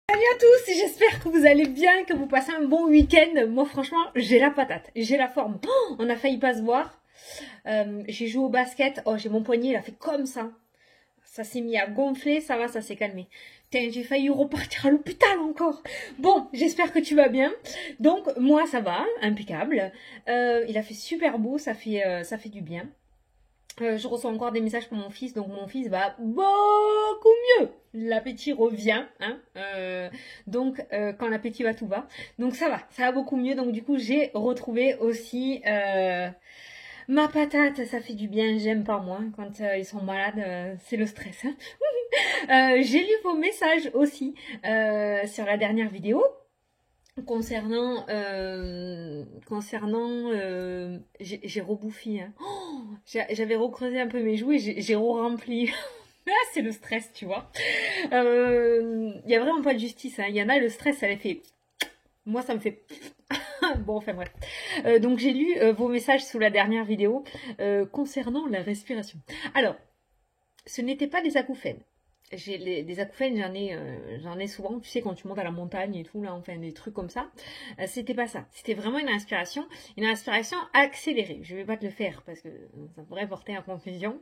Salut à tous, j'espère que vous allez bien, que vous passez un bon week-end. Moi franchement, j'ai la patate, j'ai la forme. Oh, on a failli pas se voir. J'ai joué au basket, oh j'ai mon poignet, il a fait comme ça. Ça s'est mis à gonfler, ça va, ça s'est calmé. Putain, j'ai failli repartir à l'hôpital encore. Bon, j'espère que tu vas bien. Donc moi ça va, impeccable. Il a fait super beau, ça fait du bien. Je reçois encore des messages pour mon fils, donc mon fils va beaucoup mieux. L'appétit revient, hein. Quand l'appétit va, tout va. Donc ça va beaucoup mieux. Donc du coup, j'ai retrouvé aussi ma patate. Ça fait du bien. J'aime pas moi quand ils sont malades. C'est le stress. Hein. J'ai lu vos messages aussi sur la dernière vidéo. Concernant, j'ai rebouffi. Hein. Oh, j'avais recreusé un peu mes joues et j'ai re-rempli. Ah, c'est le stress, tu vois. Y a vraiment pas de justice. Hein. Il y en a, le stress, ça les fait. Moi, ça me fait. Bon, enfin bref. Donc j'ai lu vos messages sous la dernière vidéo concernant la respiration. Alors, ce n'était pas des acouphènes. Des acouphènes, j'en ai souvent, tu sais, quand tu montes à la montagne et tout, là, enfin, des trucs comme ça. C'était pas ça. C'était vraiment une respiration accélérée. Je vais pas te le faire parce que ça pourrait porter à confusion.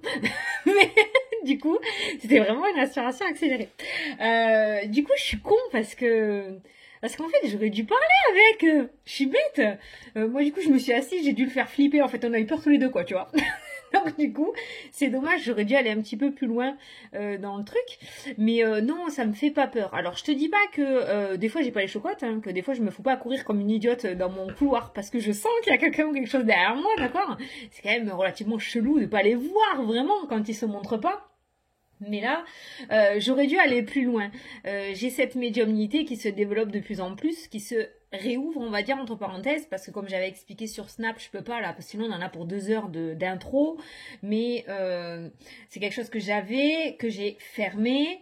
Mais du coup, c'était vraiment une respiration accélérée. Du coup, je suis con parce qu'en fait, j'aurais dû parler avec. Je suis bête. Moi, du coup, je me suis assise, j'ai dû le faire flipper. En fait, on a eu peur tous les deux, quoi, tu vois. Donc du coup, c'est dommage, j'aurais dû aller un petit peu plus loin dans le truc. Mais non, ça me fait pas peur. Alors je te dis pas que des fois j'ai pas les chocottes, hein, que des fois je me fous pas à courir comme une idiote dans mon couloir parce que je sens qu'il y a quelqu'un ou quelque chose derrière moi, d'accord? C'est quand même relativement chelou de pas les voir vraiment quand ils se montrent pas. Mais là, j'aurais dû aller plus loin. J'ai cette médiumnité qui se développe de plus en plus, qui se réouvre, on va dire, entre parenthèses, parce que comme j'avais expliqué sur Snap, je peux pas là, parce que sinon on en a pour 2 heures d'intro, mais c'est quelque chose que j'ai fermé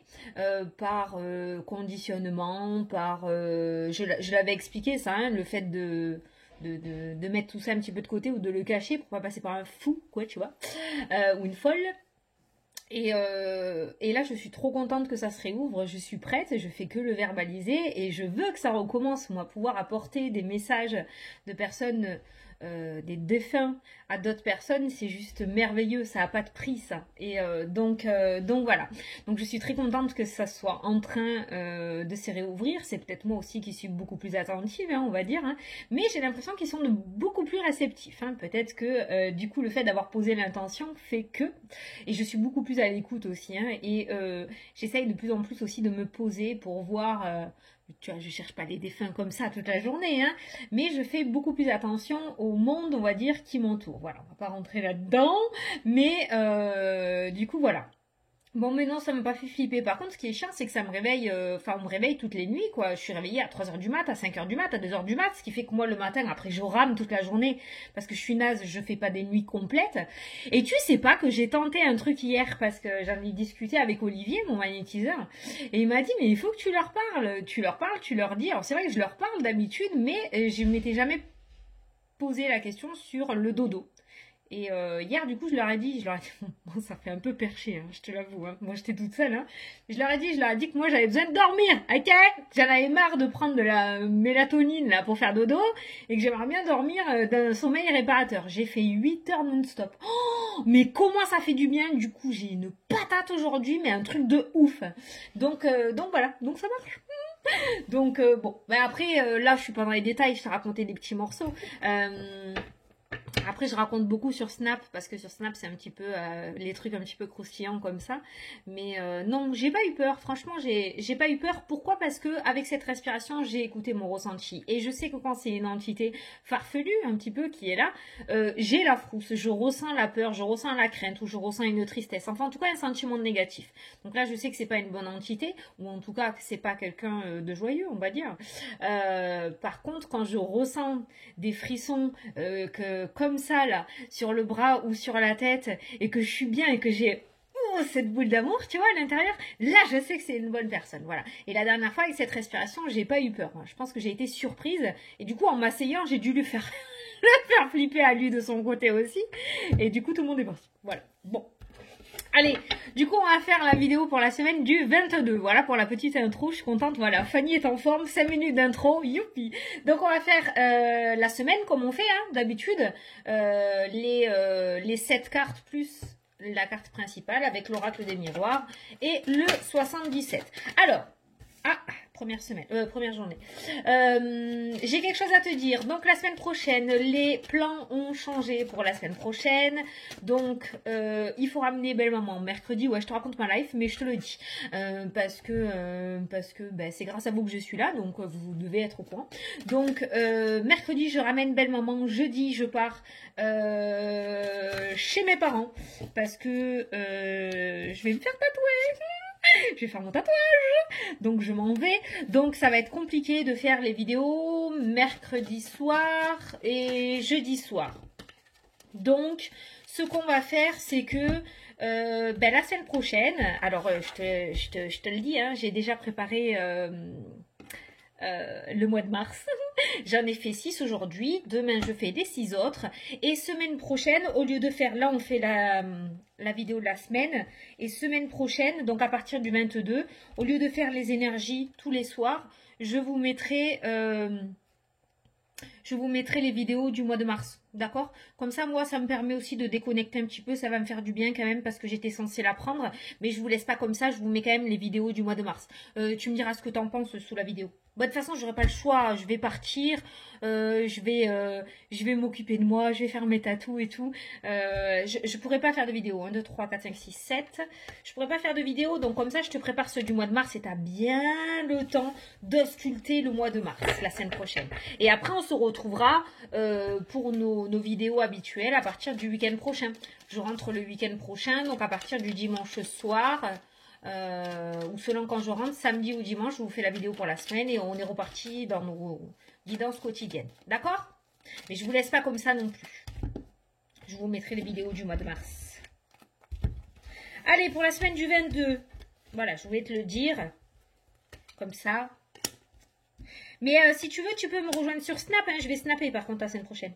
par conditionnement, je l'avais expliqué ça, hein, le fait de mettre tout ça un petit peu de côté ou de le cacher pour pas passer par un fou, quoi, tu vois, ou une folle. Et là, je suis trop contente que ça se réouvre. Je suis prête, je fais que le verbaliser et je veux que ça recommence, moi, pouvoir apporter des messages de personnes, des défunts à d'autres personnes, c'est juste merveilleux. Ça n'a pas de prix, ça. Et donc voilà. Donc je suis très contente que ça soit en train de se réouvrir. C'est peut-être moi aussi qui suis beaucoup plus attentive, hein, on va dire. Hein. Mais j'ai l'impression qu'ils sont beaucoup plus réceptifs. Hein. Peut-être que du coup, le fait d'avoir posé l'intention fait que. Et je suis beaucoup plus à l'écoute aussi. Hein, et j'essaye de plus en plus aussi de me poser pour voir. Tu vois, je cherche pas les défunts comme ça toute la journée, hein, mais je fais beaucoup plus attention au monde, on va dire, qui m'entoure. Voilà, on va pas rentrer là-dedans, mais du coup, voilà. Bon, mais non, ça m'a pas fait flipper. Par contre, ce qui est chiant, c'est que ça me réveille, on me réveille toutes les nuits, quoi. Je suis réveillée à 3 heures du mat, à 5 heures du mat, à 2 heures du mat, ce qui fait que moi, le matin, après, je rame toute la journée, parce que je suis naze, je fais pas des nuits complètes. Et tu sais pas que j'ai tenté un truc hier, parce que j'en ai discuté avec Olivier, mon magnétiseur, et il m'a dit, mais il faut que tu leur parles, tu leur dis. Alors, c'est vrai que je leur parle d'habitude, mais je m'étais jamais posé la question sur le dodo. Et hier, du coup, je leur ai dit, bon, ça fait un peu perché, hein, je te l'avoue, hein. Moi j'étais toute seule, hein. Je leur ai dit que moi j'avais besoin de dormir, ok? J'en avais marre de prendre de la mélatonine là pour faire dodo, et que j'aimerais bien dormir d'un sommeil réparateur. J'ai fait 8 heures non-stop. Oh, mais comment ça fait du bien? Du coup, j'ai une patate aujourd'hui, mais un truc de ouf. Donc voilà, donc ça marche. Donc bon, bah après, là je suis pas dans les détails, je t'ai raconté des petits morceaux. Après, je raconte beaucoup sur Snap parce que sur Snap, c'est un petit peu les trucs un petit peu croustillants comme ça. Mais non, j'ai pas eu peur. Franchement, j'ai pas eu peur. Pourquoi? Parce que avec cette respiration, j'ai écouté mon ressenti et je sais que quand c'est une entité farfelue un petit peu qui est là, j'ai la frousse, je ressens la peur, je ressens la crainte ou je ressens une tristesse. Enfin, en tout cas, un sentiment négatif. Donc là, je sais que c'est pas une bonne entité ou en tout cas que c'est pas quelqu'un de joyeux, on va dire. Par contre, quand je ressens des frissons comme ça là sur le bras ou sur la tête et que je suis bien et que j'ai cette boule d'amour, tu vois, à l'intérieur, là je sais que c'est une bonne personne, voilà. Et la dernière fois avec cette respiration, j'ai pas eu peur, moi. Je pense que j'ai été surprise et du coup en m'asseyant, j'ai dû lui faire le faire flipper à lui de son côté aussi et du coup tout le monde est parti. Voilà. Bon. Allez, du coup, on va faire la vidéo pour la semaine du 22. Voilà pour la petite intro, je suis contente. Voilà, Fanny est en forme, 5 minutes d'intro, youpi. Donc, on va faire la semaine comme on fait d'habitude. Les 7 cartes plus la carte principale avec l'oracle des miroirs et le 77. Alors, première journée. J'ai quelque chose à te dire. Donc la semaine prochaine, les plans ont changé pour la semaine prochaine. Donc il faut ramener belle maman mercredi. Ouais, je te raconte ma life, mais je te le dis parce que ben, c'est grâce à vous que je suis là, donc vous devez être au courant. Donc mercredi, je ramène belle maman. Jeudi, je pars chez mes parents parce que je vais me faire tatouer. Je vais faire mon tatouage, donc je m'en vais. Donc ça va être compliqué de faire les vidéos mercredi soir et jeudi soir. Donc ce qu'on va faire, c'est que ben, la semaine prochaine, alors je te le dis, j'ai déjà préparé le mois de mars. J'en ai fait 6 aujourd'hui. Demain, je fais les 6 autres. Et semaine prochaine, au lieu de faire... Là, on fait la vidéo de la semaine. Et semaine prochaine, donc à partir du 22, au lieu de faire les énergies tous les soirs, je vous mettrai les vidéos du mois de mars. D'accord? Comme ça, moi, ça me permet aussi de déconnecter un petit peu. Ça va me faire du bien quand même parce que j'étais censée la prendre. Mais je vous laisse pas comme ça. Je vous mets quand même les vidéos du mois de mars. Tu me diras ce que tu en penses sous la vidéo. Bon, de toute façon, j'aurai pas le choix. Je vais partir. Je vais m'occuper de moi. Je vais faire mes tatous et tout. Je pourrais pas faire de vidéo. 1, 2, 3, 4, 5, 6, 7. Je pourrais pas faire de vidéo. Donc, comme ça, je te prépare ceux du mois de mars et tu as bien le temps d'ausculter le mois de mars, la semaine prochaine. Et après, on se retrouvera pour nos vidéos habituelles à partir du week-end prochain. Je rentre le week-end prochain, donc à partir du dimanche soir. Ou selon quand je rentre, samedi ou dimanche, je vous fais la vidéo pour la semaine et on est reparti dans nos guidances quotidiennes. D'accord? Mais je vous laisse pas comme ça non plus. Je vous mettrai les vidéos du mois de mars. Allez, pour la semaine du 22, voilà, je voulais te le dire. Comme ça. Mais si tu veux, tu peux me rejoindre sur Snap. Je vais snapper par contre la semaine prochaine.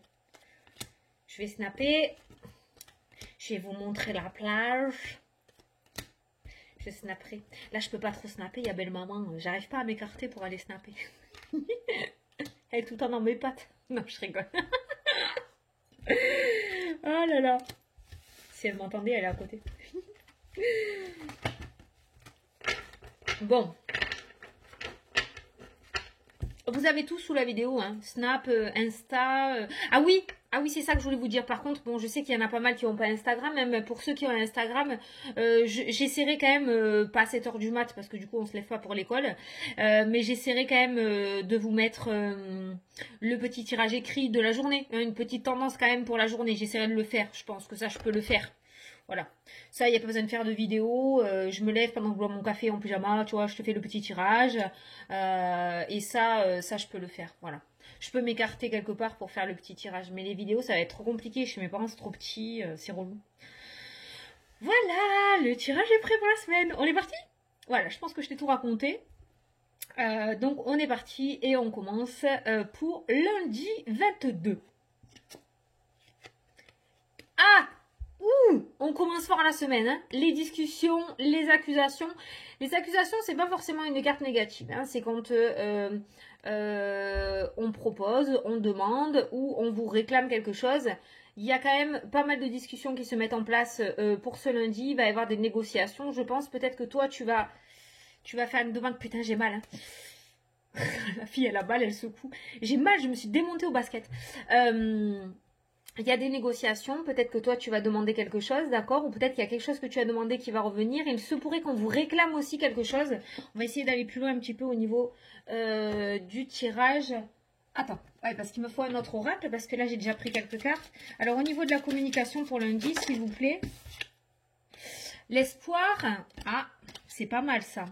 Je vais snapper. Je vais vous montrer la plage. Je snapperai. Là, je peux pas trop snapper. Il y a belle maman. J'arrive pas à m'écarter pour aller snapper. Elle est tout le temps dans mes pattes. Non, je rigole. Oh là là. Si elle m'entendait, elle est à côté. Bon. Vous avez tout sous la vidéo, Snap, Insta. Ah oui, c'est ça que je voulais vous dire. Par contre, bon, je sais qu'il y en a pas mal qui n'ont pas Instagram. Même pour ceux qui ont Instagram, j'essaierai quand même, pas à 7 h du mat, parce que du coup, on se lève pas pour l'école. Mais j'essaierai quand même de vous mettre le petit tirage écrit de la journée. Une petite tendance quand même pour la journée. J'essaierai de le faire. Je pense que ça, je peux le faire. Voilà. Ça, il n'y a pas besoin de faire de vidéo. Je me lève pendant que je bois mon café en pyjama. Tu vois, je te fais le petit tirage. Et ça, je peux le faire. Voilà. Je peux m'écarter quelque part pour faire le petit tirage. Mais les vidéos, ça va être trop compliqué. Chez mes parents, c'est trop petit. C'est relou. Voilà. Le tirage est prêt pour la semaine. On est parti? Voilà. Je pense que je t'ai tout raconté. Donc, on est parti. Et on commence pour lundi 22. Ah! On commence fort la semaine. Les discussions, les accusations. Les accusations, c'est pas forcément une carte négative. C'est quand on propose, on demande ou on vous réclame quelque chose. Il y a quand même pas mal de discussions qui se mettent en place pour ce lundi. Il va y avoir des négociations. Je pense peut-être que toi, tu vas faire une demande. Putain, j'ai mal. La fille, elle a mal, elle secoue. J'ai mal, je me suis démontée au basket. Il y a des négociations, peut-être que toi tu vas demander quelque chose, d'accord? Ou peut-être qu'il y a quelque chose que tu as demandé qui va revenir. Il se pourrait qu'on vous réclame aussi quelque chose. On va essayer d'aller plus loin un petit peu au niveau du tirage. Attends, ouais, parce qu'il me faut un autre oracle, parce que là j'ai déjà pris quelques cartes. Alors au niveau de la communication pour lundi, s'il vous plaît. L'espoir, c'est pas mal ça.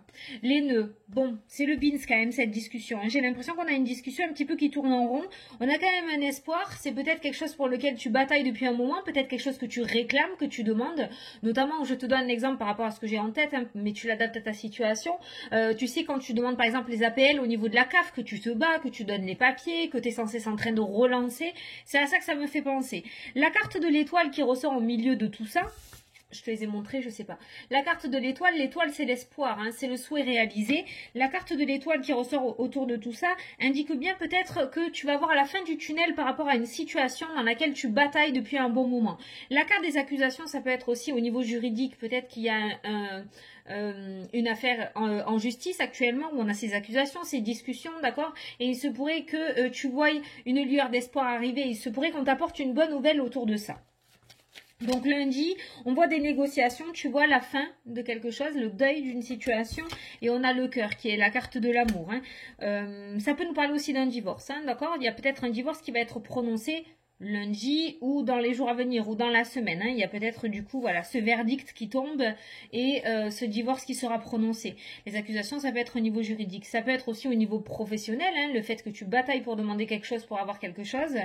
Les nœuds, bon, c'est le beans quand même cette discussion. J'ai l'impression qu'on a une discussion un petit peu qui tourne en rond. On a quand même un espoir, c'est peut-être quelque chose pour lequel tu batailles depuis un moment, peut-être quelque chose que tu réclames, que tu demandes. Notamment, je te donne l'exemple par rapport à ce que j'ai en tête, mais tu l'adaptes à ta situation. Tu sais, quand tu demandes par exemple les APL au niveau de la CAF, que tu te bats, que tu donnes les papiers, que tu es censé en train de relancer, c'est à ça que ça me fait penser. La carte de l'étoile qui ressort au milieu de tout ça, Je te les ai montrés, je sais pas. La carte de l'étoile, l'étoile c'est l'espoir, hein, c'est le souhait réalisé. La carte de l'étoile qui ressort autour de tout ça indique bien peut-être que tu vas voir la fin du tunnel par rapport à une situation dans laquelle tu batailles depuis un bon moment. La carte des accusations, ça peut être aussi au niveau juridique, peut-être qu'il y a une affaire en justice actuellement où on a ces accusations, ces discussions, d'accord? Et il se pourrait que tu voies une lueur d'espoir arriver, il se pourrait qu'on t'apporte une bonne nouvelle autour de ça. Donc lundi, on voit des négociations, tu vois la fin de quelque chose, le deuil d'une situation, et on a le cœur qui est la carte de l'amour. Hein. Ça peut nous parler aussi d'un divorce, hein, d'accord? Il y a peut-être un divorce qui va être prononcé lundi ou dans les jours à venir ou dans la semaine. Hein. Il y a peut-être du coup voilà ce verdict qui tombe et ce divorce qui sera prononcé. Les accusations, ça peut être au niveau juridique, ça peut être aussi au niveau professionnel, hein, le fait que tu batailles pour demander quelque chose, pour avoir quelque chose.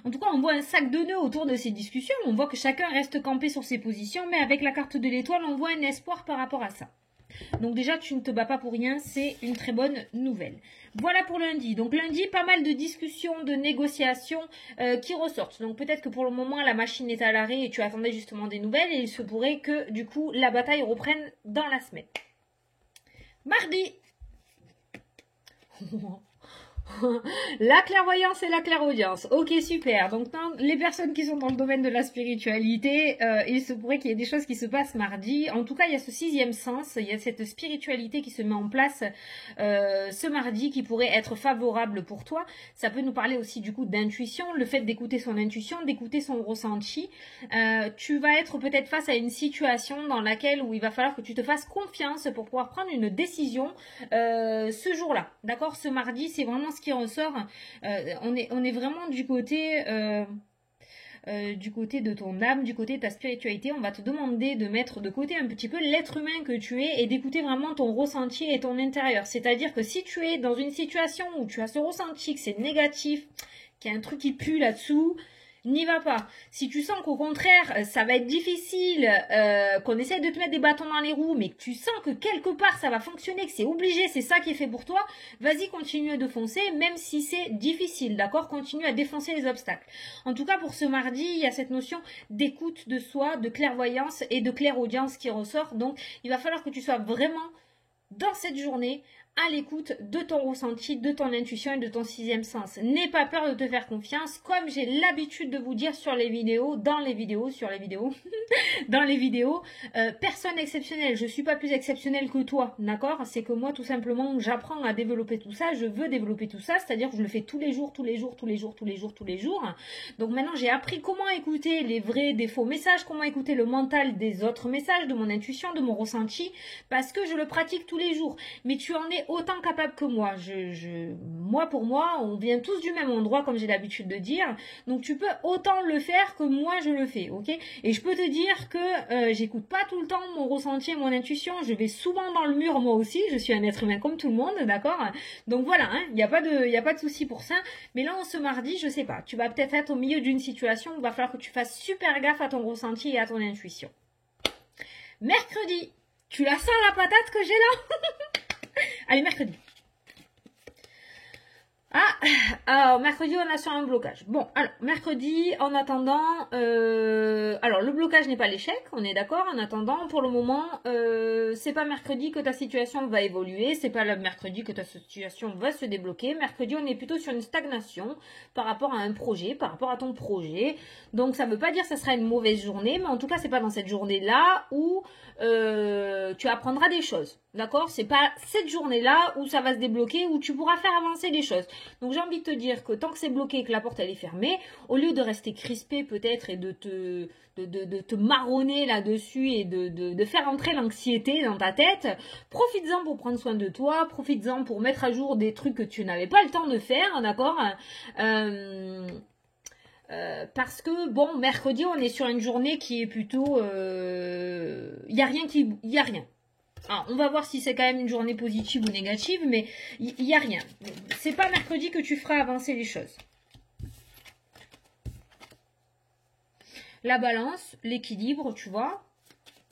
En tout cas, on voit un sac de nœuds autour de ces discussions. On voit que chacun reste campé sur ses positions, mais avec la carte de l'étoile, on voit un espoir par rapport à ça. Donc déjà, tu ne te bats pas pour rien, c'est une très bonne nouvelle. Voilà pour lundi. Donc lundi, pas mal de discussions, de négociations qui ressortent. Donc peut-être que pour le moment, la machine est à l'arrêt et tu attendais justement des nouvelles et il se pourrait que du coup, la bataille reprenne dans la semaine. Mardi. La clairvoyance et la clairaudience. Ok, super. Donc, les personnes qui sont dans le domaine de la spiritualité, il se pourrait qu'il y ait des choses qui se passent mardi. En tout cas, il y a ce sixième sens, il y a cette spiritualité qui se met en place ce mardi qui pourrait être favorable pour toi. Ça peut nous parler aussi du coup d'intuition, le fait d'écouter son intuition, d'écouter son ressenti. Tu vas être peut-être face à une situation dans laquelle où il va falloir que tu te fasses confiance pour pouvoir prendre une décision ce jour-là. D'accord? Ce mardi, c'est vraiment ce qui ressort. On est vraiment du côté de ton âme, du côté de ta spiritualité. On va te demander de mettre de côté un petit peu l'être humain que tu es et d'écouter vraiment ton ressenti et ton intérieur. C'est-à-dire que si tu es dans une situation où tu as ce ressenti, que c'est négatif, qu'il y a un truc qui pue là-dessous, n'y va pas. Si tu sens qu'au contraire, ça va être difficile, qu'on essaie de te mettre des bâtons dans les roues, mais que tu sens que quelque part ça va fonctionner, que c'est obligé, c'est ça qui est fait pour toi, vas-y, continue de foncer, même si c'est difficile, d'accord? Continue à défoncer les obstacles. En tout cas, pour ce mardi, il y a cette notion d'écoute de soi, de clairvoyance et de clairaudience qui ressort. Donc, il va falloir que tu sois vraiment dans cette journée à l'écoute de ton ressenti, de ton intuition et de ton sixième sens. N'aie pas peur de te faire confiance, comme j'ai l'habitude de vous dire sur les vidéos, dans les vidéos, personne exceptionnelle. Je suis pas plus exceptionnelle que toi, d'accord? C'est que moi, tout simplement, j'apprends à développer tout ça, je veux développer tout ça, c'est-à-dire que je le fais tous les jours. Donc maintenant, j'ai appris comment écouter les vrais, des faux messages, comment écouter le mental des autres messages, de mon intuition, de mon ressenti, parce que je le pratique tous les jours. Mais tu en es autant capable que moi. Moi, pour moi, on vient tous du même endroit, comme j'ai l'habitude de dire. Donc, tu peux autant le faire que moi, je le fais, ok? Et je peux te dire que j'écoute pas tout le temps mon ressenti et mon intuition. Je vais souvent dans le mur, moi aussi. Je suis un être humain comme tout le monde, d'accord? Donc, voilà, hein, y a pas de souci pour ça. Mais là, ce mardi, je sais pas. Tu vas peut-être être au milieu d'une situation où il va falloir que tu fasses super gaffe à ton ressenti et à ton intuition. Mercredi, tu la sens la patate que j'ai là? Allez, mercredi. Alors, mercredi, on a sur un blocage. Bon, alors, mercredi, en attendant, alors, le blocage n'est pas l'échec, on est d'accord. En attendant, pour le moment, c'est pas mercredi que ta situation va évoluer, c'est pas le mercredi que ta situation va se débloquer. Mercredi, on est plutôt sur une stagnation par rapport à un projet, par rapport à ton projet. Donc, ça veut pas dire que ça sera une mauvaise journée, mais en tout cas, c'est pas dans cette journée-là où tu apprendras des choses. D'accord? C'est pas cette journée-là où ça va se débloquer, où tu pourras faire avancer les choses. Donc j'ai envie de te dire que tant que c'est bloqué et que la porte elle est fermée, au lieu de rester crispé peut-être et de te marronner là-dessus et de faire entrer l'anxiété dans ta tête, profites-en pour prendre soin de toi, profites-en pour mettre à jour des trucs que tu n'avais pas le temps de faire, d'accord? Parce que bon, mercredi on est sur une journée qui est plutôt, y a rien. Alors, on va voir si c'est quand même une journée positive ou négative, mais il n'y a rien. C'est pas mercredi que tu feras avancer les choses. La balance, l'équilibre, tu vois.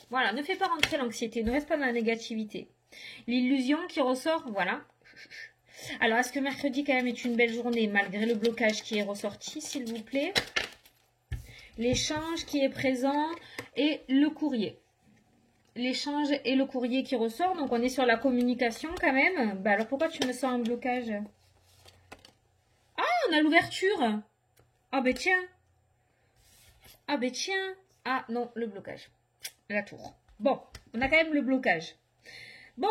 Voilà, ne fais pas rentrer l'anxiété, ne reste pas dans la négativité. L'illusion qui ressort, voilà. Alors, est-ce que mercredi quand même est une belle journée, malgré le blocage qui est ressorti, s'il vous plaît? l'échange qui est présent et le courrier. L'échange et le courrier qui ressort. Donc, on est sur la communication quand même. Bah, alors, pourquoi tu me sens un blocage? Ah, on a l'ouverture. Ah, ben tiens. Ah, ben tiens. Ah, non, le blocage. La tour. Bon, on a quand même le blocage. Bon,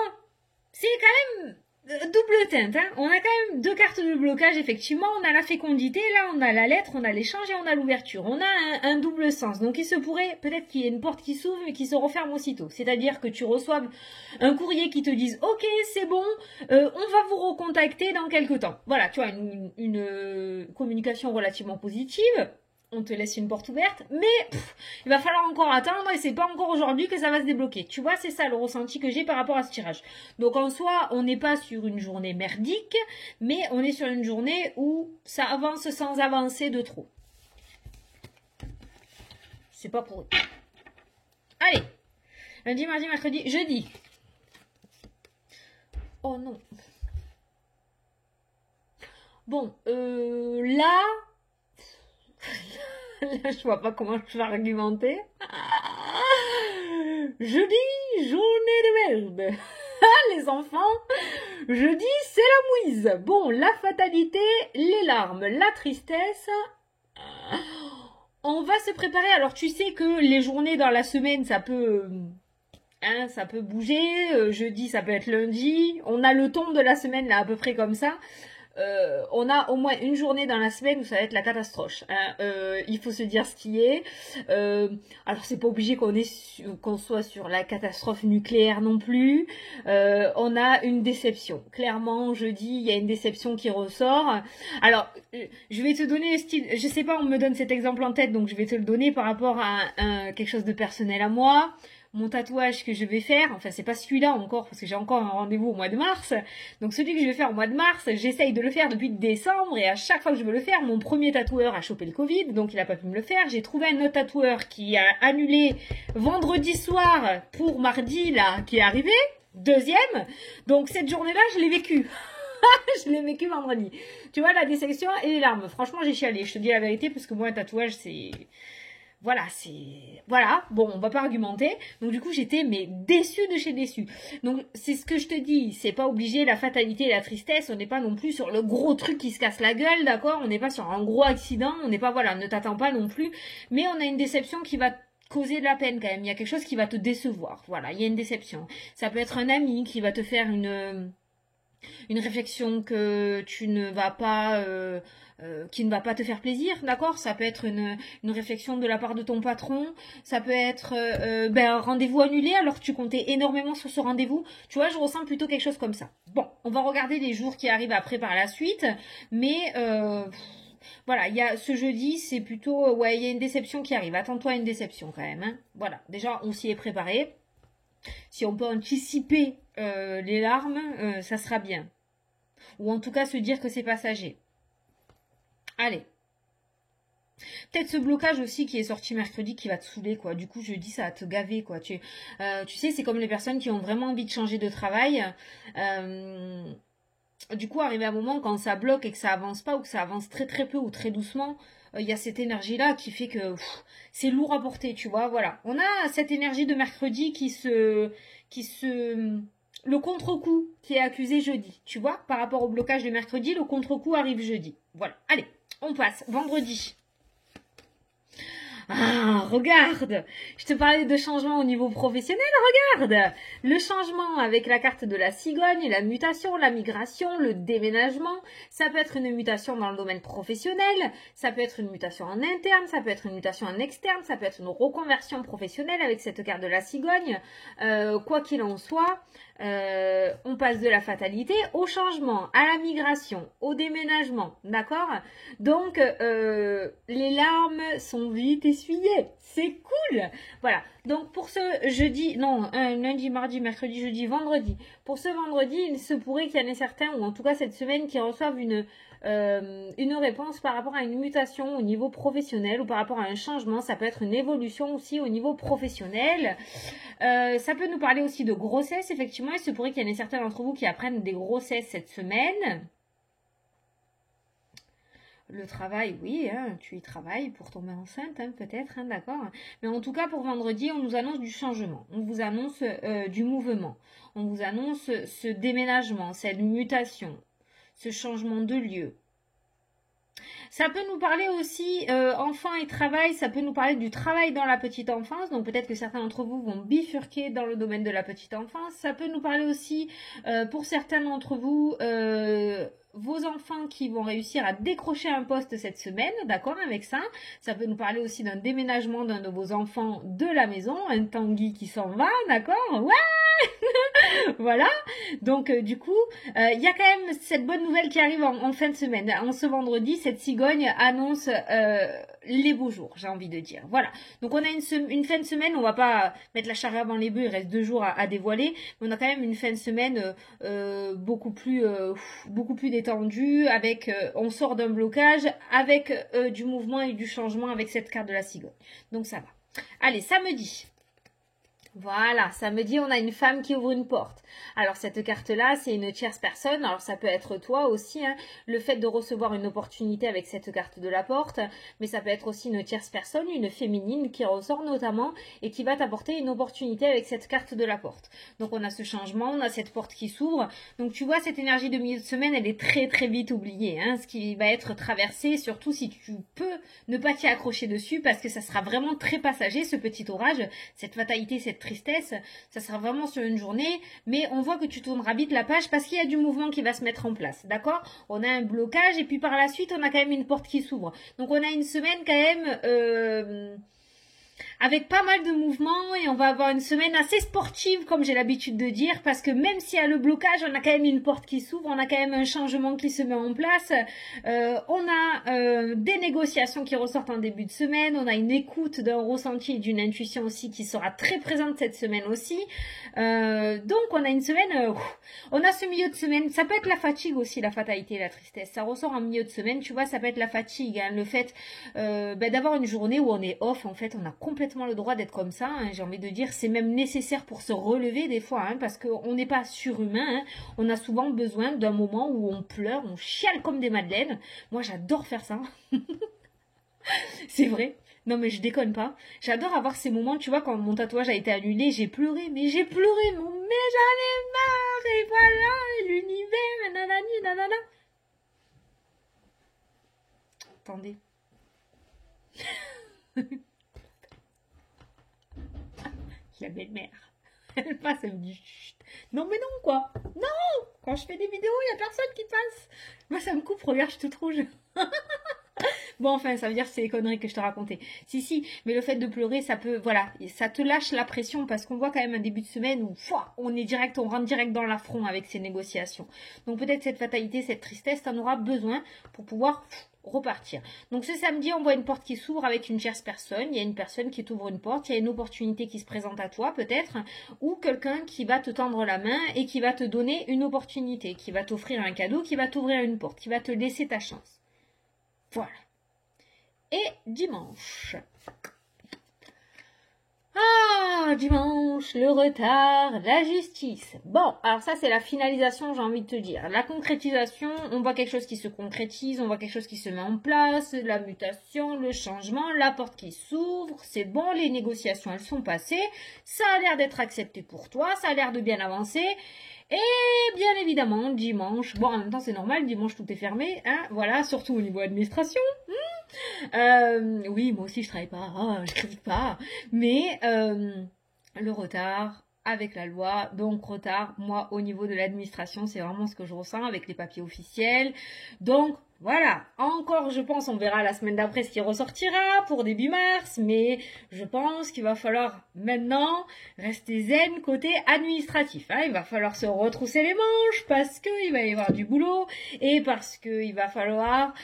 c'est quand même double teinte. Hein. On a quand même deux cartes de blocage, effectivement. On a la fécondité, là, on a la lettre, on a l'échange et on a l'ouverture. On a un double sens. Donc, il se pourrait peut-être qu'il y ait une porte qui s'ouvre mais qui se referme aussitôt. C'est-à-dire que tu reçoives un courrier qui te dise « Ok, c'est bon, on va vous recontacter dans quelques temps. » Voilà, tu vois, une communication relativement positive. On te laisse une porte ouverte, mais il va falloir encore attendre et c'est pas encore aujourd'hui que ça va se débloquer. Tu vois, c'est ça le ressenti que j'ai par rapport à ce tirage. Donc en soi, on n'est pas sur une journée merdique, mais on est sur une journée où ça avance sans avancer de trop. C'est pas pour eux. Allez, lundi, mardi, mercredi, jeudi. Oh non. Bon, là... Là, je vois pas comment je vais argumenter. Jeudi, journée de merde. Les enfants, jeudi, c'est la mouise. Bon, la fatalité, les larmes, la tristesse. On va se préparer. Alors, tu sais que les journées dans la semaine, ça peut... Hein, ça peut bouger. Jeudi, ça peut être lundi. On a le ton de la semaine, là, à peu près comme ça. On a au moins une journée dans la semaine où ça va être la catastrophe. Hein. Il faut se dire ce qui est. Alors c'est pas obligé qu'on soit sur la catastrophe nucléaire non plus. On a une déception. Clairement, jeudi, il y a une déception qui ressort. Alors, je vais te donner le style. Je sais pas, on me donne cet exemple en tête, donc je vais te le donner par rapport à quelque chose de personnel à moi. Mon tatouage que je vais faire, enfin c'est pas celui-là encore parce que j'ai encore un rendez-vous au mois de mars, donc celui que je vais faire au mois de mars, j'essaye de le faire depuis décembre et à chaque fois que je veux le faire, mon premier tatoueur a chopé le Covid, donc il a pas pu me le faire. J'ai trouvé un autre tatoueur qui a annulé vendredi soir pour mardi là, qui est arrivé, deuxième, donc cette journée-là je l'ai vécue. Je l'ai vécu vendredi. Tu vois, la déception et les larmes. Franchement, j'ai chialé. Je te dis la vérité parce que moi, un tatouage, c'est... Voilà, c'est... Voilà, bon, on va pas argumenter. Donc du coup, j'étais mais déçue de chez déçue. Donc c'est ce que je te dis, c'est pas obligé la fatalité et la tristesse, on n'est pas non plus sur le gros truc qui se casse la gueule, d'accord? On n'est pas sur un gros accident, on n'est pas, voilà, ne t'attends pas non plus. Mais on a une déception qui va causer de la peine quand même. Il y a quelque chose qui va te décevoir. Voilà, il y a une déception. Ça peut être un ami qui va te faire une réflexion que tu ne vas pas... qui ne va pas te faire plaisir, d'accord? Ça peut être une réflexion de la part de ton patron, ça peut être un rendez-vous annulé alors que tu comptais énormément sur ce rendez-vous. Tu vois, je ressens plutôt quelque chose comme ça. Bon, on va regarder les jours qui arrivent après par la suite, mais voilà, il y a ce jeudi, c'est plutôt, ouais, il y a une déception qui arrive. Attends-toi à une déception quand même, hein. Voilà, déjà, on s'y est préparé. Si on peut anticiper les larmes, ça sera bien. Ou en tout cas se dire que c'est passager. Allez. Peut-être ce blocage aussi qui est sorti mercredi qui va te saouler, quoi. Du coup, jeudi, ça va te gaver, quoi. Tu sais, c'est comme les personnes qui ont vraiment envie de changer de travail. Du coup, arrivé à un moment, quand ça bloque et que ça avance pas ou que ça avance très très peu ou très doucement, il y a cette énergie-là qui fait que c'est lourd à porter, tu vois. Voilà. On a cette énergie de mercredi le contre-coup qui est accusé jeudi, tu vois. Par rapport au blocage de mercredi, le contre-coup arrive jeudi. Voilà. Allez. On passe. Vendredi. Ah, regarde. Je te parlais de changement au niveau professionnel. Regarde. Le changement avec la carte de la cigogne, la mutation, la migration, le déménagement. Ça peut être une mutation dans le domaine professionnel. Ça peut être une mutation en interne. Ça peut être une mutation en externe. Ça peut être une reconversion professionnelle avec cette carte de la cigogne. Quoi qu'il en soit, on passe de la fatalité au changement, à la migration, au déménagement, d'accord? Donc, les larmes sont vite essuyées. C'est cool! Voilà. Donc, pour ce jeudi, non, lundi, mardi, mercredi, jeudi, vendredi. Pour ce vendredi, il se pourrait qu'il y en ait certains, ou en tout cas cette semaine, qui reçoivent une réponse par rapport à une mutation au niveau professionnel ou par rapport à un changement. Ça peut être une évolution aussi au niveau professionnel. Ça peut nous parler aussi de grossesse, effectivement. Il se pourrait qu'il y en ait certains d'entre vous qui apprennent des grossesses cette semaine. Le travail, oui, hein, tu y travailles pour tomber enceinte, hein, peut-être, hein, d'accord. Mais en tout cas, pour vendredi, on nous annonce du changement, on vous annonce du mouvement, on vous annonce ce déménagement, cette mutation, ce changement de lieu. Ça peut nous parler aussi, enfants et travail, ça peut nous parler du travail dans la petite enfance, donc peut-être que certains d'entre vous vont bifurquer dans le domaine de la petite enfance. Ça peut nous parler aussi, pour certains d'entre vous, vos enfants qui vont réussir à décrocher un poste cette semaine, d'accord avec ça. Ça peut nous parler aussi d'un déménagement d'un de vos enfants de la maison, un Tanguy qui s'en va, d'accord. Ouais. Voilà, donc du coup, il y a quand même cette bonne nouvelle qui arrive en fin de semaine. En ce vendredi, cette cigogne annonce les beaux jours, j'ai envie de dire. Voilà, donc on a une fin de semaine, on va pas mettre la charrue avant les bœufs, il reste 2 jours à dévoiler, mais on a quand même une fin de semaine beaucoup plus détendue, avec, on sort d'un blocage, avec du mouvement et du changement avec cette carte de la cigogne. Donc ça va. Allez, samedi. Voilà, samedi, on a une femme qui ouvre une porte. Alors, cette carte-là, c'est une tierce personne. Alors, ça peut être toi aussi, hein, le fait de recevoir une opportunité avec cette carte de la porte. Mais ça peut être aussi une tierce personne, une féminine qui ressort notamment et qui va t'apporter une opportunité avec cette carte de la porte. Donc, on a ce changement, on a cette porte qui s'ouvre. Donc, tu vois, cette énergie de milieu de semaine, elle est très, très vite oubliée. Hein, ce qui va être traversé, surtout si tu peux ne pas t'y accrocher dessus parce que ça sera vraiment très passager, ce petit orage, cette fatalité, cette tristesse, ça sera vraiment sur une journée, mais on voit que tu tourneras vite la page parce qu'il y a du mouvement qui va se mettre en place, d'accord? On a un blocage et puis par la suite, on a quand même une porte qui s'ouvre. Donc on a une semaine quand même avec pas mal de mouvements et on va avoir une semaine assez sportive comme j'ai l'habitude de dire parce que même s'il y a le blocage, on a quand même une porte qui s'ouvre, on a quand même un changement qui se met en place, on a des négociations qui ressortent en début de semaine, on a une écoute d'un ressenti et d'une intuition aussi qui sera très présente cette semaine aussi. Donc on a une semaine, on a ce milieu de semaine, ça peut être la fatigue aussi, la fatalité, la tristesse, ça ressort en milieu de semaine, tu vois, ça peut être la fatigue, hein, le fait d'avoir une journée où on est off, en fait, on a complètement le droit d'être comme ça, hein, j'ai envie de dire, c'est même nécessaire pour se relever des fois, hein, parce qu'on n'est pas surhumain, hein, on a souvent besoin d'un moment où on pleure, on chiale comme des madeleines, moi j'adore faire ça, c'est vrai. Non mais je déconne pas. J'adore avoir ces moments, tu vois, quand mon tatouage a été annulé, j'ai pleuré, mais j'ai pleuré, mais j'en ai marre, et voilà, l'univers, nanani, nanana. Attendez. La belle-mère. Elle passe, elle me dit chut. Non mais non quoi. Non. Quand je fais des vidéos, il y a personne qui passe. Moi ça me coupe, regarde, je suis toute rouge. Bon, enfin, ça veut dire que c'est les conneries que je te racontais. Si, mais le fait de pleurer, ça peut, voilà, ça te lâche la pression parce qu'on voit quand même un début de semaine où, on rentre direct dans l'affront avec ces négociations. Donc peut-être cette fatalité, cette tristesse, t'en auras besoin pour pouvoir repartir. Donc ce samedi, on voit une porte qui s'ouvre avec une tierce personne. Il y a une personne qui t'ouvre une porte, il y a une opportunité qui se présente à toi peut-être, ou quelqu'un qui va te tendre la main et qui va te donner une opportunité, qui va t'offrir un cadeau, qui va t'ouvrir une porte, qui va te laisser ta chance. Voilà. Et dimanche. Ah, dimanche, le retard, la justice. Bon, alors ça c'est la finalisation, j'ai envie de te dire. La concrétisation, on voit quelque chose qui se concrétise, on voit quelque chose qui se met en place, la mutation, le changement, la porte qui s'ouvre, c'est bon, les négociations elles sont passées, ça a l'air d'être accepté pour toi, ça a l'air de bien avancer. Et bien évidemment, dimanche, bon en même temps c'est normal, dimanche tout est fermé, hein, voilà, surtout au niveau administration. Oui, moi aussi je travaille pas, je critique pas, mais le retard avec la loi, donc retard, moi au niveau de l'administration, c'est vraiment ce que je ressens avec les papiers officiels. Donc voilà, encore je pense, on verra la semaine d'après ce qui ressortira pour début mars, mais je pense qu'il va falloir maintenant rester zen côté administratif. Hein. Il va falloir se retrousser les manches parce qu'il va y avoir du boulot et parce qu'il va falloir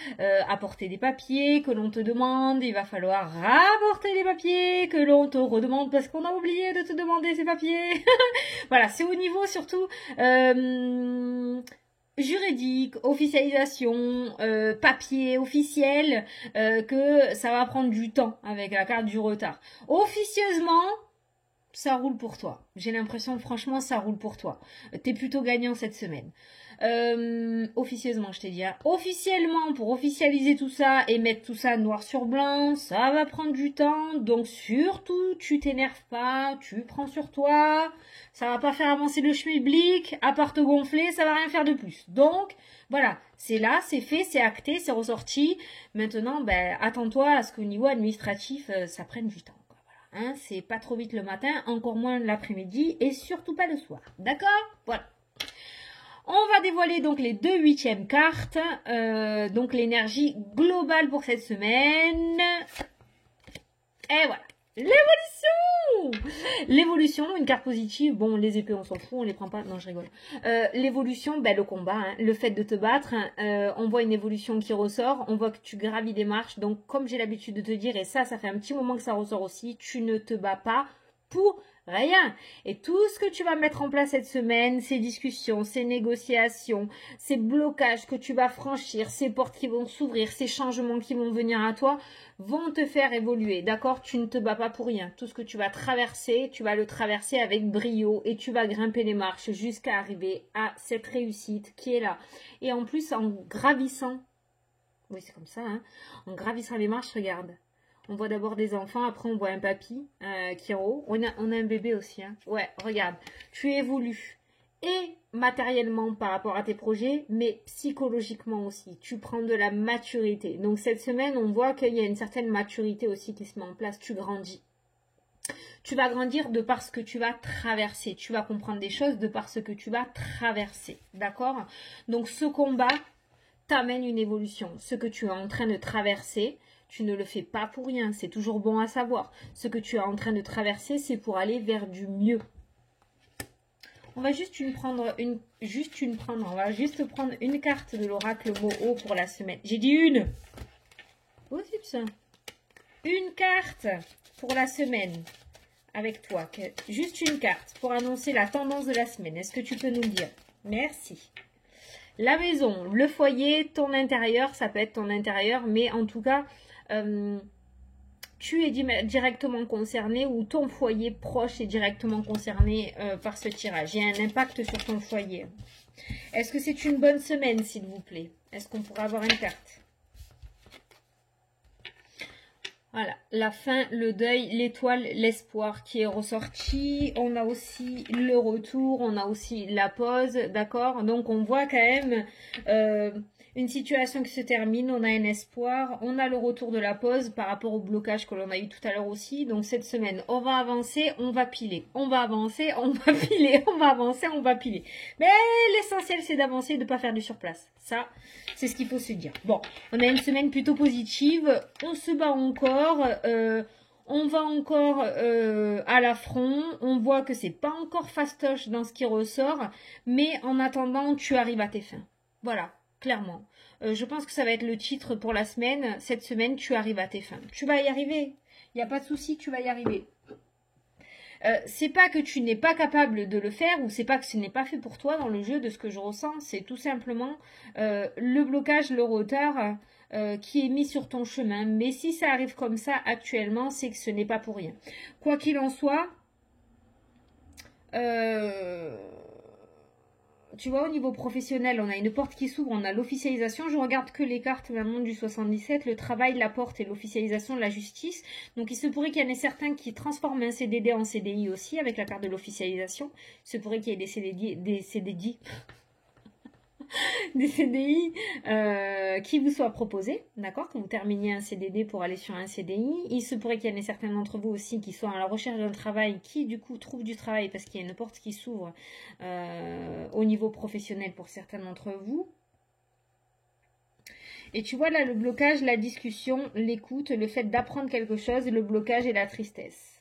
apporter des papiers que l'on te demande, il va falloir rapporter les papiers que l'on te redemande parce qu'on a oublié de te demander ces papiers. Voilà, c'est au niveau surtout juridique, officialisation, papier officiel, que ça va prendre du temps avec la carte du retard. Officieusement, ça roule pour toi. J'ai l'impression, franchement, ça roule pour toi. T'es plutôt gagnant cette semaine. Officieusement, je t'ai dit. Hein. Officiellement, pour officialiser tout ça et mettre tout ça noir sur blanc, ça va prendre du temps. Donc surtout, tu t'énerves pas, tu prends sur toi. Ça va pas faire avancer le schmilblick. À part te gonfler, ça va rien faire de plus. Donc voilà, c'est là, c'est fait, c'est acté, c'est ressorti. Maintenant, ben, attends-toi à ce qu'au niveau administratif, ça prenne du temps. Hein, c'est pas trop vite le matin, encore moins l'après-midi et surtout pas le soir. D'accord? Voilà. On va dévoiler donc les 2 huitièmes cartes, donc l'énergie globale pour cette semaine. Et voilà. L'évolution! L'évolution, une carte positive. Bon, les épées, on s'en fout, on les prend pas. Non, je rigole. L'évolution, ben, le combat, hein, le fait de te battre. On voit une évolution qui ressort. On voit que tu gravis des marches. Donc, comme j'ai l'habitude de te dire, et ça fait un petit moment que ça ressort aussi, tu ne te bats pas pour rien. Et tout ce que tu vas mettre en place cette semaine, ces discussions, ces négociations, ces blocages que tu vas franchir, ces portes qui vont s'ouvrir, ces changements qui vont venir à toi, vont te faire évoluer. D'accord? Tu ne te bats pas pour rien. Tout ce que tu vas traverser, tu vas le traverser avec brio et tu vas grimper les marches jusqu'à arriver à cette réussite qui est là. Et en plus, en gravissant, oui c'est comme ça, hein, en gravissant les marches, regarde. On voit d'abord des enfants, après on voit un papy qui est en haut. On a un bébé aussi. Hein. Ouais, regarde, tu évolues. Et matériellement par rapport à tes projets, mais psychologiquement aussi. Tu prends de la maturité. Donc cette semaine, on voit qu'il y a une certaine maturité aussi qui se met en place. Tu grandis. Tu vas grandir de par ce que tu vas traverser. Tu vas comprendre des choses de par ce que tu vas traverser. D'accord? Donc ce combat t'amène une évolution. Ce que tu es en train de traverser, tu ne le fais pas pour rien, c'est toujours bon à savoir. Ce que tu es en train de traverser, c'est pour aller vers du mieux. On va juste prendre une carte de l'oracle Moho pour la semaine. J'ai dit une. Possible ça. Une carte pour la semaine avec toi. Juste une carte pour annoncer la tendance de la semaine. Est-ce que tu peux nous le dire? Merci. La maison, le foyer, ton intérieur, ça peut être ton intérieur, mais en tout cas, tu es directement concerné ou ton foyer proche est directement concerné par ce tirage. Il y a un impact sur ton foyer. Est-ce que c'est une bonne semaine, s'il vous plaît? Est-ce qu'on pourrait avoir une carte? Voilà, la fin, le deuil, l'étoile, l'espoir qui est ressorti. On a aussi le retour, on a aussi la pause, d'accord? Donc on voit quand même une situation qui se termine, on a un espoir, on a le retour de la pause par rapport au blocage que l'on a eu tout à l'heure aussi. Donc cette semaine, on va avancer, on va piler. On va avancer, on va piler, on va avancer, on va piler. Mais l'essentiel, c'est d'avancer et de ne pas faire du surplace. Ça, c'est ce qu'il faut se dire. Bon, on a une semaine plutôt positive, on se bat encore, on va encore à l'affront, on voit que c'est pas encore fastoche dans ce qui ressort, mais en attendant, tu arrives à tes fins. Voilà. Clairement. Je pense que ça va être le titre pour la semaine. Cette semaine, tu arrives à tes fins. Tu vas y arriver. Il n'y a pas de souci, tu vas y arriver. C'est pas que tu n'es pas capable de le faire ou c'est pas que ce n'est pas fait pour toi dans le jeu de ce que je ressens. C'est tout simplement le blocage, le retard qui est mis sur ton chemin. Mais si ça arrive comme ça actuellement, c'est que ce n'est pas pour rien. Quoi qu'il en soit, tu vois, au niveau professionnel, on a une porte qui s'ouvre, on a l'officialisation. Je regarde que les cartes maintenant du 77, le travail, la porte et l'officialisation de la justice. Donc, il se pourrait qu'il y en ait certains qui transforment un CDD en CDI aussi avec la carte de l'officialisation. Il se pourrait qu'il y ait des CDI qui vous soient proposés, d'accord, que vous terminiez un CDD pour aller sur un CDI. Il se pourrait qu'il y en ait certains d'entre vous aussi qui soient à la recherche d'un travail, qui du coup trouvent du travail parce qu'il y a une porte qui s'ouvre au niveau professionnel pour certains d'entre vous. Et tu vois là le blocage, la discussion, l'écoute, le fait d'apprendre quelque chose, le blocage et la tristesse.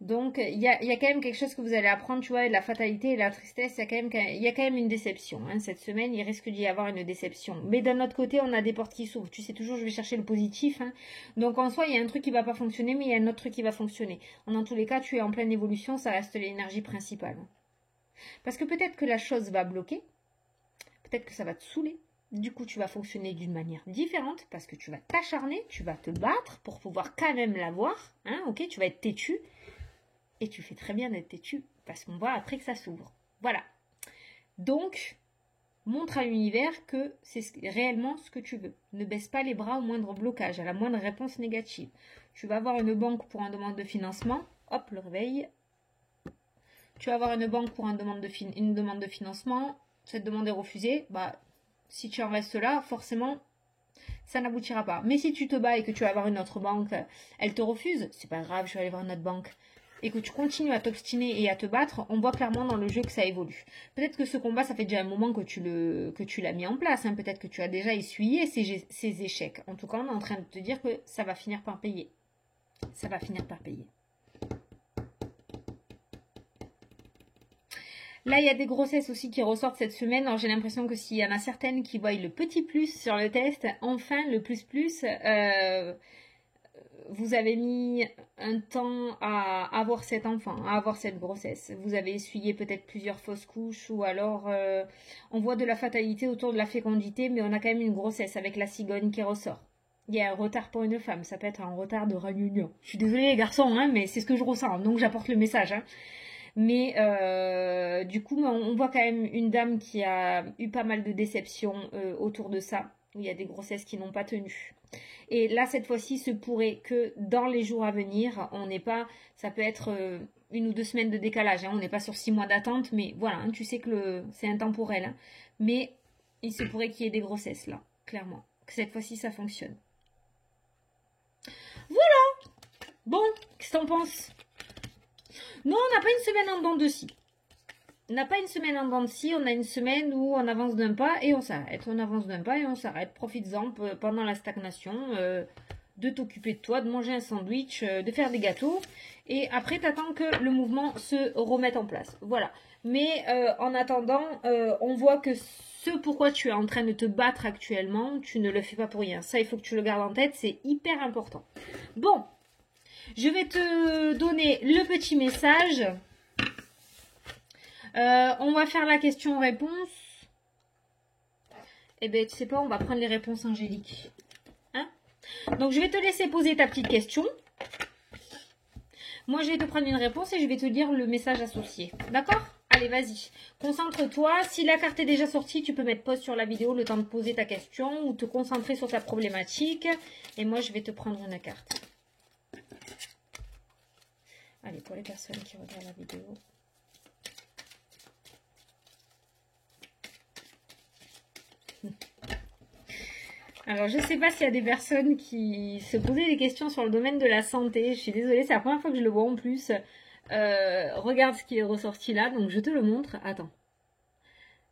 Donc, il y a quand même quelque chose que vous allez apprendre, tu vois, la fatalité et la tristesse, il y a quand même une déception. Hein. Cette semaine, il risque d'y avoir une déception. Mais d'un autre côté, on a des portes qui s'ouvrent. Tu sais toujours, je vais chercher le positif. Hein. Donc, en soi, il y a un truc qui va pas fonctionner, mais il y a un autre truc qui va fonctionner. Dans tous les cas, tu es en pleine évolution, ça reste l'énergie principale. Parce que peut-être que la chose va bloquer, peut-être que ça va te saouler. Du coup, tu vas fonctionner d'une manière différente parce que tu vas t'acharner, tu vas te battre pour pouvoir quand même l'avoir. Hein, ok, tu vas être têtu. Et tu fais très bien d'être têtu parce qu'on voit après que ça s'ouvre. Voilà. Donc, Montre à l'univers que c'est réellement ce que tu veux. Ne baisse pas les bras au moindre blocage, à la moindre réponse négative. Tu vas avoir une banque pour une demande de financement. Hop, le réveil. Tu vas avoir une banque pour une demande de financement. Cette demande est refusée. Bah, si tu en restes là, forcément, ça n'aboutira pas. Mais si tu te bats et que tu vas avoir une autre banque, elle te refuse, c'est pas grave, je vais aller voir une autre banque. Et que tu continues à t'obstiner et à te battre, on voit clairement dans le jeu que ça évolue. Peut-être que ce combat, ça fait déjà un moment que tu l'as mis en place. Hein. Peut-être que tu as déjà essuyé ces échecs. En tout cas, on est en train de te dire que ça va finir par payer. Ça va finir par payer. Là, il y a des grossesses aussi qui ressortent cette semaine. Alors, j'ai l'impression que s'il y en a certaines qui voient le petit plus sur le test, enfin, le plus, vous avez mis un temps à avoir cet enfant, à avoir cette grossesse. Vous avez essuyé peut-être plusieurs fausses couches ou alors on voit de la fatalité autour de la fécondité, mais on a quand même une grossesse avec la cigogne qui ressort. Il y a un retard pour une femme, ça peut être un retard de réunion. Je suis désolée les garçons, hein, mais c'est ce que je ressens, donc j'apporte le message. Hein. Mais du coup, on voit quand même une dame qui a eu pas mal de déceptions autour de ça. Où il y a des grossesses qui n'ont pas tenu. Et là, cette fois-ci, se pourrait que dans les jours à venir, on n'est pas, ça peut être 1 ou 2 semaines de décalage. Hein, on n'est pas sur 6 mois d'attente, mais voilà, hein, tu sais que c'est intemporel. Hein, mais il se pourrait qu'il y ait des grossesses là, clairement. Que cette fois-ci, ça fonctionne. Voilà. Bon, qu'est-ce que t'en penses? Non, on n'a pas une semaine en dents de scie. On n'a pas une semaine en dents de scie, on a une semaine où on avance d'un pas et on s'arrête. On avance d'un pas et on s'arrête. Profites-en pendant la stagnation de t'occuper de toi, de manger un sandwich, de faire des gâteaux. Et après, t'attends que le mouvement se remette en place. Voilà. Mais en attendant, on voit que ce pourquoi tu es en train de te battre actuellement, tu ne le fais pas pour rien. Ça, il faut que tu le gardes en tête, c'est hyper important. Bon, je vais te donner le petit message. On va faire la question-réponse. Eh bien, tu sais pas, on va prendre les réponses angéliques. Hein? Donc, je vais te laisser poser ta petite question. Moi, je vais te prendre une réponse et je vais te dire le message associé. D'accord? Allez, vas-y. Concentre-toi. Si la carte est déjà sortie, tu peux mettre pause sur la vidéo le temps de poser ta question ou te concentrer sur ta problématique. Et moi, je vais te prendre une carte. Allez, pour les personnes qui regardent la vidéo. Alors, je ne sais pas s'il y a des personnes qui se posaient des questions sur le domaine de la santé. Je suis désolée, c'est la première fois que je le vois en plus. Regarde ce qui est ressorti là, donc je te le montre. Attends.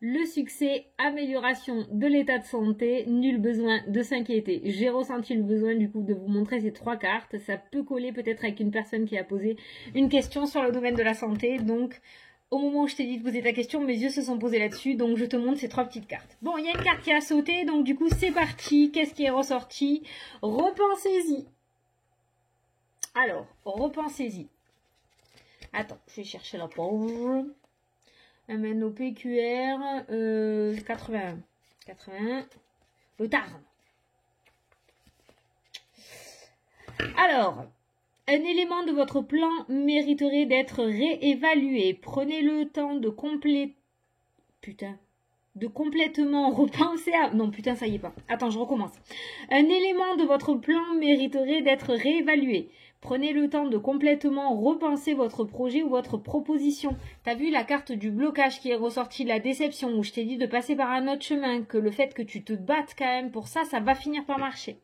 Le succès, amélioration de l'état de santé, nul besoin de s'inquiéter. J'ai ressenti le besoin du coup de vous montrer ces 3 cartes. Ça peut coller peut-être avec une personne qui a posé une question sur le domaine de la santé. Donc, au moment où je t'ai dit de poser ta question, mes yeux se sont posés là-dessus. Donc, je te montre ces 3 petites cartes. Bon, il y a une carte qui a sauté. Donc, du coup, c'est parti. Qu'est-ce qui est ressorti? Repensez-y. Alors, repensez-y. Attends, je vais chercher la pause. MNOPQR 81. 81. Le Tarn. Alors, un élément de votre plan mériterait d'être réévalué. Prenez le temps de complètement repenser à... Non, putain, ça y est pas. Attends, je recommence. Un élément de votre plan mériterait d'être réévalué. Prenez le temps de complètement repenser votre projet ou votre proposition. T'as vu la carte du blocage qui est ressortie, la déception, où je t'ai dit de passer par un autre chemin, que le fait que tu te battes quand même pour ça, ça va finir par marcher.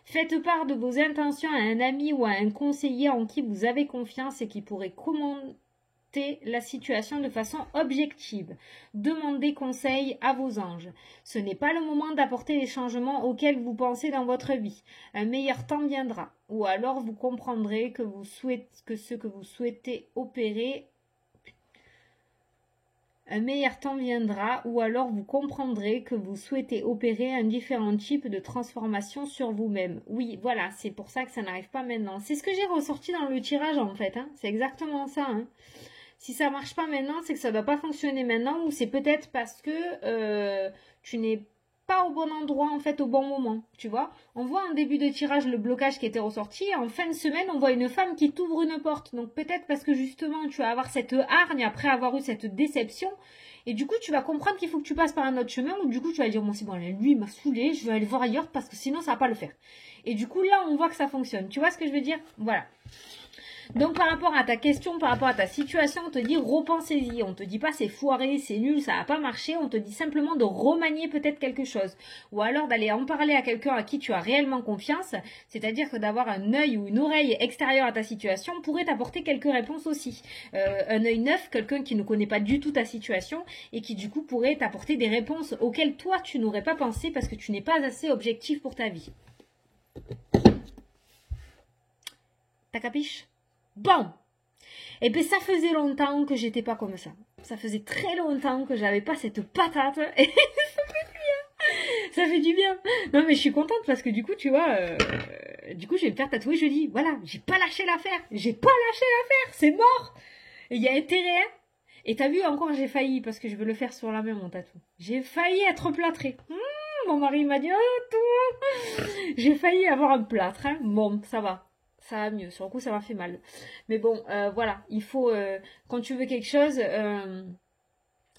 Faites part de vos intentions à un ami ou à un conseiller en qui vous avez confiance et qui pourrait commenter la situation de façon objective. Demandez conseil à vos anges. Ce n'est pas le moment d'apporter les changements auxquels vous pensez dans votre vie. Un meilleur temps viendra. Ou alors vous comprendrez que ce que vous souhaitez opérer... Un meilleur temps viendra, ou alors vous comprendrez que vous souhaitez opérer un différent type de transformation sur vous-même. Oui, voilà, c'est pour ça que ça n'arrive pas maintenant. C'est ce que j'ai ressorti dans le tirage en fait. Hein. C'est exactement ça. Hein. Si ça marche pas maintenant, c'est que ça ne doit pas fonctionner maintenant, ou c'est peut-être parce que tu n'es pas au bon endroit, en fait, au bon moment, tu vois. On voit en début de tirage le blocage qui était ressorti. En fin de semaine, on voit une femme qui t'ouvre une porte. Donc peut-être parce que justement, tu vas avoir cette hargne après avoir eu cette déception. Et du coup, tu vas comprendre qu'il faut que tu passes par un autre chemin. Ou du coup, tu vas dire, bon, c'est bon, lui, il m'a saoulé, je vais aller voir ailleurs parce que sinon, ça va pas le faire. Et du coup, là, on voit que ça fonctionne. Tu vois ce que je veux dire? Voilà. Donc par rapport à ta question, par rapport à ta situation, on te dit repensez-y. On te dit pas c'est foiré, c'est nul, ça n'a pas marché. On te dit simplement de remanier peut-être quelque chose. Ou alors d'aller en parler à quelqu'un à qui tu as réellement confiance. C'est-à-dire que d'avoir un œil ou une oreille extérieure à ta situation pourrait t'apporter quelques réponses aussi. Un œil neuf, quelqu'un qui ne connaît pas du tout ta situation et qui du coup pourrait t'apporter des réponses auxquelles toi tu n'aurais pas pensé parce que tu n'es pas assez objectif pour ta vie. T'as capiche? Bon, et bien ça faisait longtemps que j'étais pas comme ça. Ça faisait très longtemps que j'avais pas cette patate et ça fait du bien. Ça fait du bien. Non mais je suis contente parce que du coup tu vois, du coup je vais me faire tatouer jeudi. Voilà, j'ai pas lâché l'affaire. J'ai pas lâché l'affaire, c'est mort. Il y a intérêt. Hein. Et t'as vu encore j'ai failli parce que je veux le faire sur la main mon tatou. J'ai failli être plâtré. Mon mari m'a dit oh toi. J'ai failli avoir un plâtre. Hein. Bon ça va. Ça va mieux. Sur le coup, ça m'a fait mal. Mais bon, voilà. Il faut, quand tu veux quelque chose,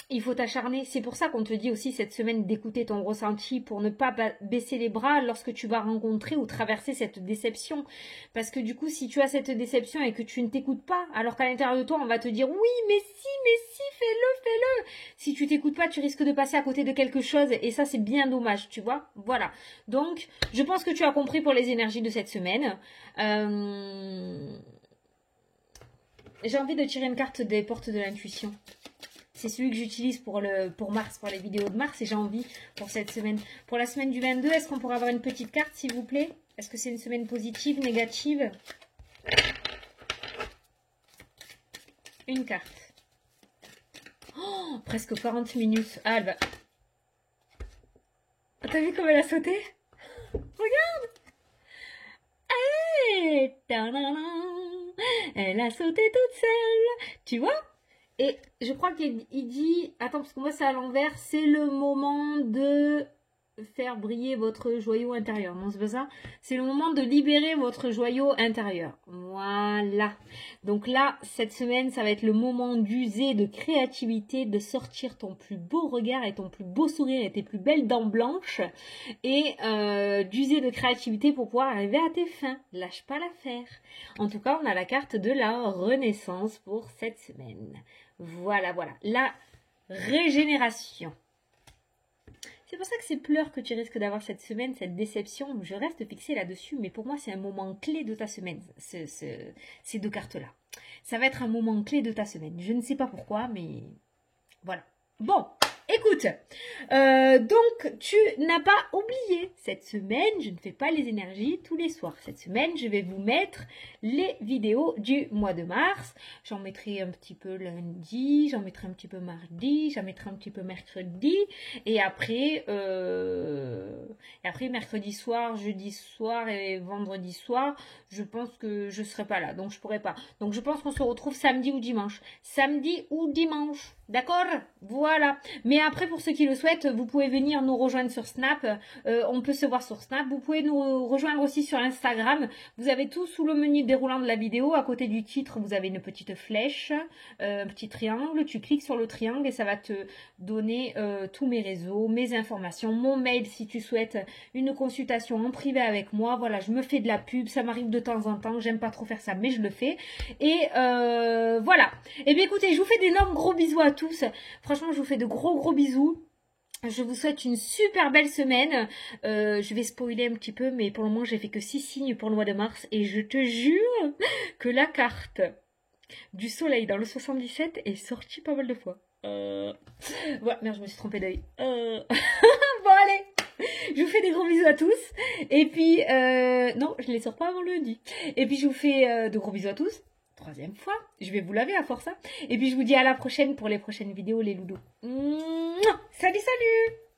il faut t'acharner. C'est pour ça qu'on te dit aussi cette semaine d'écouter ton ressenti pour ne pas baisser les bras lorsque tu vas rencontrer ou traverser cette déception. Parce que du coup, si tu as cette déception et que tu ne t'écoutes pas, alors qu'à l'intérieur de toi, on va te dire oui, mais si, fais-le, fais-le. Si tu t'écoutes pas, tu risques de passer à côté de quelque chose et ça, c'est bien dommage, tu vois. Voilà. Donc, je pense que tu as compris pour les énergies de cette semaine. J'ai envie de tirer une carte des portes de l'intuition. C'est celui que j'utilise pour Mars, pour les vidéos de Mars, et j'ai envie pour cette semaine. Pour la semaine du 22, est-ce qu'on pourrait avoir une petite carte, s'il vous plaît? Est-ce que c'est une semaine positive, négative? Une carte. Oh, presque 40 minutes. Ah, elle va... T'as vu comme elle a sauté? Regarde! Hey, elle a sauté toute seule. Tu vois? Et je crois qu'il dit, attends, parce que moi c'est à l'envers, c'est le moment de faire briller votre joyau intérieur. Non, c'est pas ça. C'est le moment de libérer votre joyau intérieur. Voilà. Donc là, cette semaine, ça va être le moment d'user de créativité, de sortir ton plus beau regard et ton plus beau sourire et tes plus belles dents blanches. Et d'user de créativité pour pouvoir arriver à tes fins. Lâche pas l'affaire. En tout cas, on a la carte de la renaissance pour cette semaine. Voilà, voilà. La régénération. C'est pour ça que ces pleurs que tu risques d'avoir cette semaine, cette déception, je reste fixée là-dessus, mais pour moi, c'est un moment clé de ta semaine, ces deux cartes-là. Ça va être un moment clé de ta semaine. Je ne sais pas pourquoi, mais voilà. Bon, écoute, donc tu n'as pas oublié, cette semaine, je ne fais pas les énergies tous les soirs. Cette semaine, je vais vous mettre les vidéos du mois de mars. J'en mettrai un petit peu lundi, j'en mettrai un petit peu mardi, j'en mettrai un petit peu mercredi. Et après mercredi soir, jeudi soir et vendredi soir, je pense que je ne serai pas là, donc je ne pourrai pas. Donc je pense qu'on se retrouve samedi ou dimanche. Samedi ou dimanche, d'accord? Voilà. Mais après, pour ceux qui le souhaitent, vous pouvez venir nous rejoindre sur Snap. On peut se voir sur Snap. Vous pouvez nous rejoindre aussi sur Instagram. Vous avez tout sous le menu déroulant de la vidéo. À côté du titre, vous avez une petite flèche, un petit triangle. Tu cliques sur le triangle et ça va te donner tous mes réseaux, mes informations, mon mail si tu souhaites une consultation en privé avec moi. Voilà, je me fais de la pub. Ça m'arrive de temps en temps. J'aime pas trop faire ça, mais je le fais. Et voilà. Et bien écoutez, je vous fais d'énormes gros bisous à tous. Franchement, je vous fais de gros bisous. Je vous souhaite une super belle semaine. Je vais spoiler un petit peu, mais pour le moment, j'ai fait que 6 signes pour le mois de mars. Et je te jure que la carte du soleil dans le 77 est sortie pas mal de fois. Voilà, merde, je me suis trompée d'œil. Bon, allez. Je vous fais des gros bisous à tous. Et puis, non, je les sors pas avant lundi. Et puis, je vous fais de gros bisous à tous. 3e fois. Je vais vous laver à force. Hein. Et puis, je vous dis à la prochaine pour les prochaines vidéos, les loulous. Salut, salut!